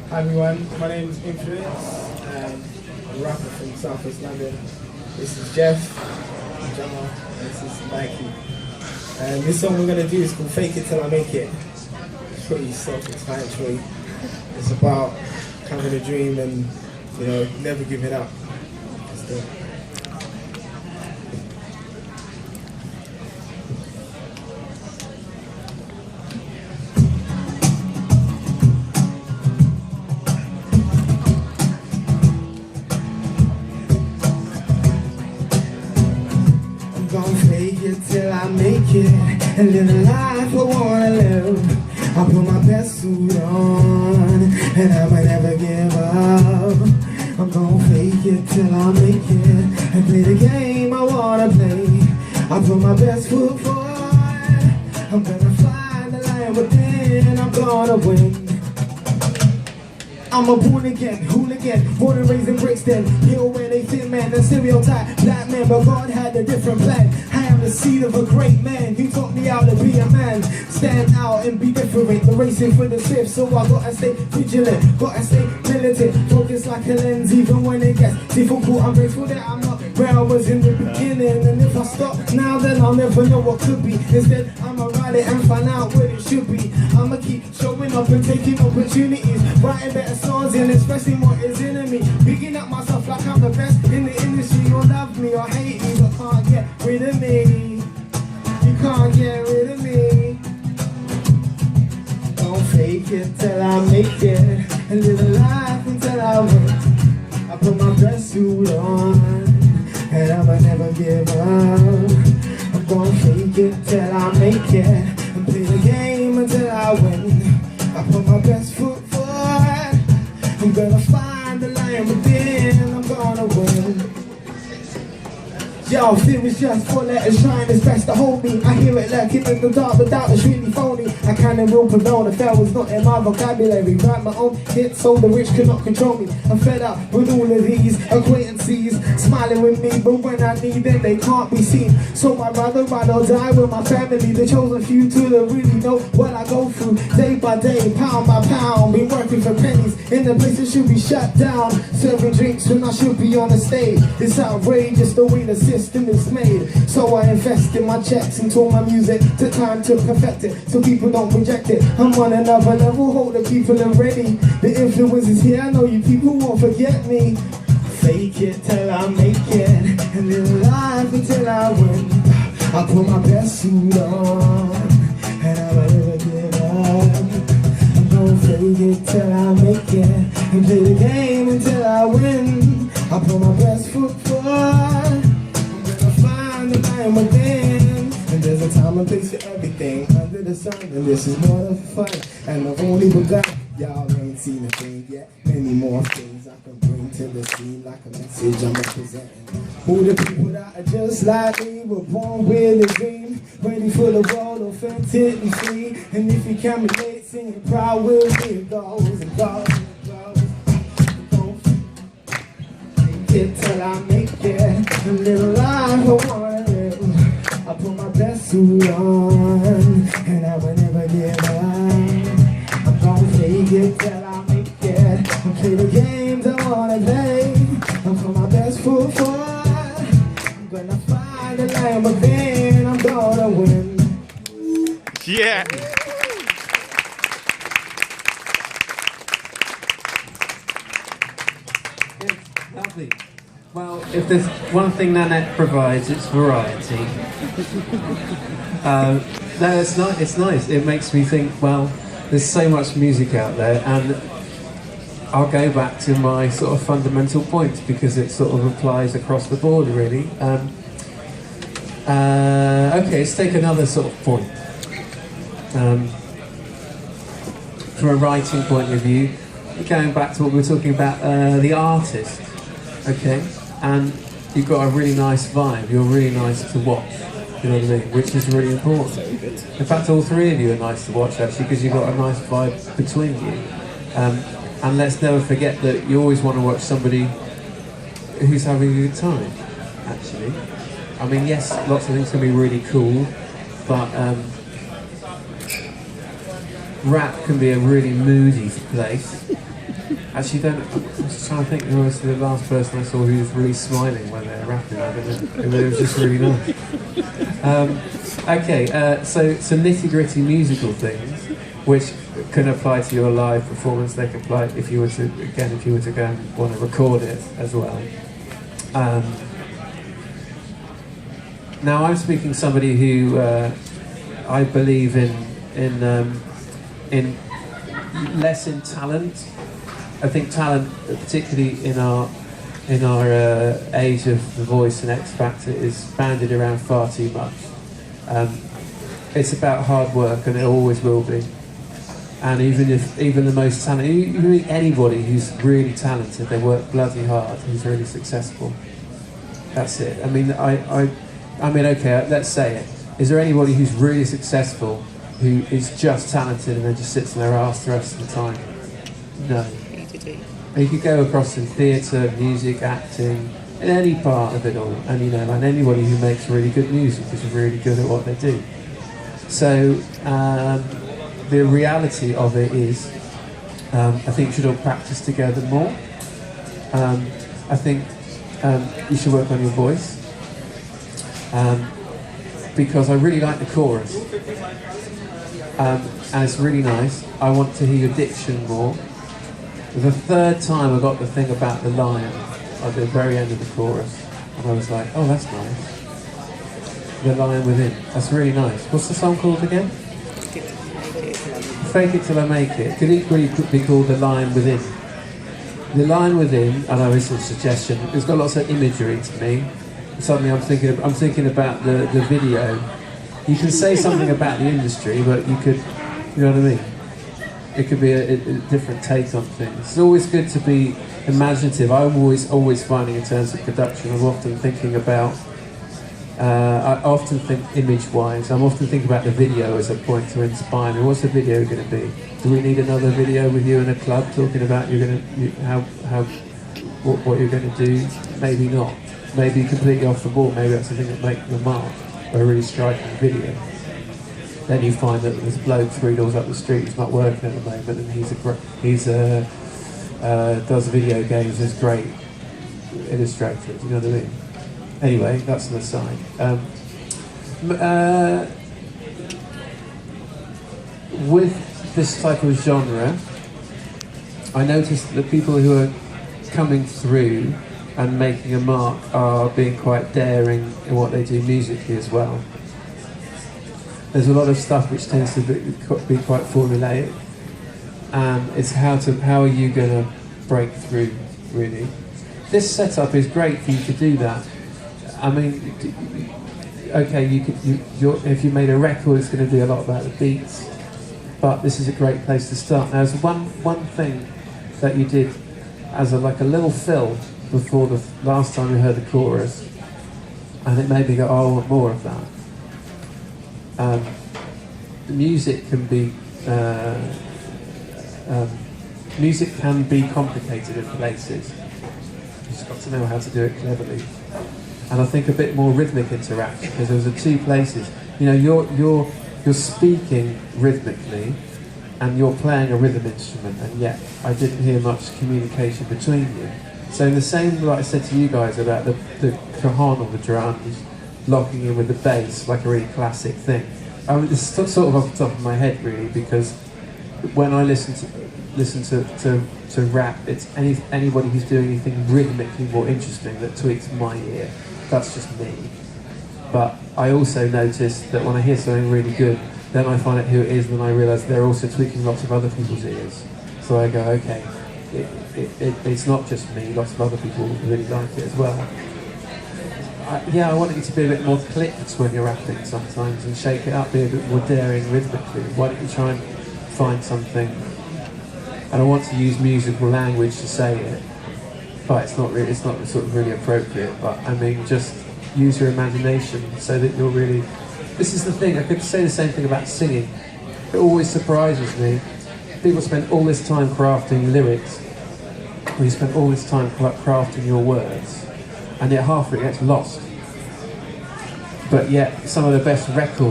Hi everyone, my name is Influence. I'm a rapper from South East London. This is Jeff, Jamal, and this is Mikey. And this song we're going to do is called Fake It Till I Make It. It's pretty self-explanatory. It's about having a dream and, you know, never giving up. Just do it. Gonna fake it till I make it and live the life I wanna live. I put my best suit on and I might never give up. I'm gonna fake it till I make it and play the game I wanna play. I put my best foot forward. I'm gonna find the lion within. I'm gonna win. I'm a born again, hooligan, born and raised in Brixton. Hill where they thin man, the stereotype black man, but God had a different plan. I am the seed of a great man, you taught me how to be a man. Stand out and be different, the racing for the swift. So I gotta stay vigilant, gotta stay militant. Focus like a lens, even when it gets difficult. I'm grateful that I'm not where I was in the beginning. And if I stop now, then I'll never know what could be. Instead, I'ma ride it and find out what it should be. I'ma keep showing up and taking opportunities, writing better songs and expressing what is in me. Bigging up myself like I'm the best in the industry. You'll love me or hate me, but can't get rid of me. You can't get rid of me. Don't fake it till I make it and live a life until I win. I put my best suit on and I'ma never give up. I'm gonna fake it till I make it and play the game until I win. I put my best foot forward. I'm gonna find the lion within. I'm gonna win. Yo, fear is just 4 letters trying its best to hold me. I hear it lurking in the dark, but doubt is really phony. I can and will prevail, the fail is not in my vocabulary. Write my own hits so the rich cannot control me. I'm fed up with all of these acquaintances smiling with me, but when I need them they can't be seen. So I'd rather ride or die with my family, the chosen few to really know what I go through. Day by day, pound by pound, been working for pennies in the place that should be shut down. Serving drinks when I should be on the stage. It's outrageous the way the system is made. So I invest in my checks and taught my music to time to perfect it, so people don't reject it. I'm on another level, hold the people are ready. The influence is here, I know you people won't forget me. Fake it till I make it and live life until I win. I put my best suit on and I'll never give up. I'm gonna fake it till I make it and play the game until I win. I put my best foot forward. The lion within. And there's a time and place for everything under the sun, and this is more than fun. And I've only begun. Y'all ain't seen a thing yet. Many more things I can bring to the scene, like a message I'm representing. Who the people that are just like me, were born with a dream, ready for the world, authentic and free. And if you can relate, singing proud will be it goes and goes and goes. Take it till I make it and live a life I wanna live. I put my best suit on and I will never give up. I'm gonna fake it till I make it and play the games I wanna play. I put my best foot forward. I'm gonna find the lion within. I'm gonna win. Yeah. Lovely. Well, if there's one thing Nanette provides, it's variety. No, it's nice. It's nice. It makes me think. Well, there's so much music out there, and I'll go back to my sort of fundamental points because it sort of applies across the board, really. Okay, let's take another sort of point. From a writing point of view, going back to what we were talking about, the artist. Okay, and you've got a really nice vibe, you're really nice to watch, you know what I mean, which is really important. In fact, all three of you are nice to watch, actually, because you've got a nice vibe between you. And let's never forget that you always want to watch somebody who's having a good time, actually. I mean, yes, lots of things can be really cool, but rap can be a really moody place. Actually, don't. I was just trying to think who was the last person I saw who was really smiling when they were rapping. I don't know. It was just really nice. Okay, so nitty-gritty musical things, which can apply to your live performance. They can apply if you were to go and want to record it as well. Now I'm speaking to somebody who I believe in less in talent. I think talent, particularly in our age of The Voice and X Factor, is banded around far too much. It's about hard work, and it always will be. And even the most talented, you meet anybody who's really talented, they work bloody hard, who's really successful. That's it. I mean, okay, let's say it. Is there anybody who's really successful who is just talented and then just sits on their arse the rest of the time? No. You could go across in theatre, music, acting, in any part of it all, and and anybody who makes really good music is really good at what they do. So the reality of it is, I think you should all practice together more. I think you should work on your voice, because I really like the chorus, and it's really nice. I want to hear your diction more. The third time I got the thing about the line at the very end of the chorus, and I was like, oh, that's nice. The line within, that's really nice. What's the song called again? Fake It Till I Make It. Could equally be called The Line Within. The Line Within, I know it's a suggestion, it's got lots of imagery to me. Suddenly I'm thinking about the video. You can say something about the industry, but you could, you know what I mean? It could be a different take on things. It's always good to be imaginative. I'm always finding in terms of production, I'm often thinking about, I often think image-wise. I'm often thinking about the video as a point to inspire me. What's the video going to be? Do we need another video with you in a club talking about what you're going to do? Maybe not. Maybe completely off the ball. Maybe that's the thing that makes the mark. A really striking video. Then you find that there's a bloke 3 doors up the street who's not working at the moment, and does video games, is great illustrator. You know what I mean? Anyway, that's an aside. With this type of genre, I noticed that people who are coming through and making a mark are being quite daring in what they do musically as well. There's a lot of stuff which tends to be quite formulaic, and it's how are you going to break through, really. This setup is great for you to do that. I mean, okay, if you made a record, it's going to do a lot about the beats, but this is a great place to start. Now, there's one thing that you did as a little fill before the last time we heard the chorus, and it made me go, oh, I want more of that. Music can be complicated in places. You've just got to know how to do it cleverly. And I think a bit more rhythmic interaction, because those are two places. You're speaking rhythmically, and you're playing a rhythm instrument, and yet I didn't hear much communication between you. So in the same, like I said to you guys about the cajon on the drums, locking in with the bass, like a really classic thing. It's sort of off the top of my head, really, because when I listen to rap, it's anybody who's doing anything rhythmically more interesting that tweaks my ear. That's just me. But I also notice that when I hear something really good, then I find out who it is, and then I realise they're also tweaking lots of other people's ears. So I go, okay, it's not just me, lots of other people really like it as well. I want you to be a bit more clipped when you're rapping sometimes, and shake it up, be a bit more daring rhythmically. Why don't you try and find something? And I want to use musical language to say it, but it's not sort of really appropriate. But I mean, just use your imagination so that you're really. This is the thing. I could say the same thing about singing. It always surprises me. People spend all this time crafting lyrics, or you spend all this time crafting your words, and yet half of it gets lost. But yet, some of the best records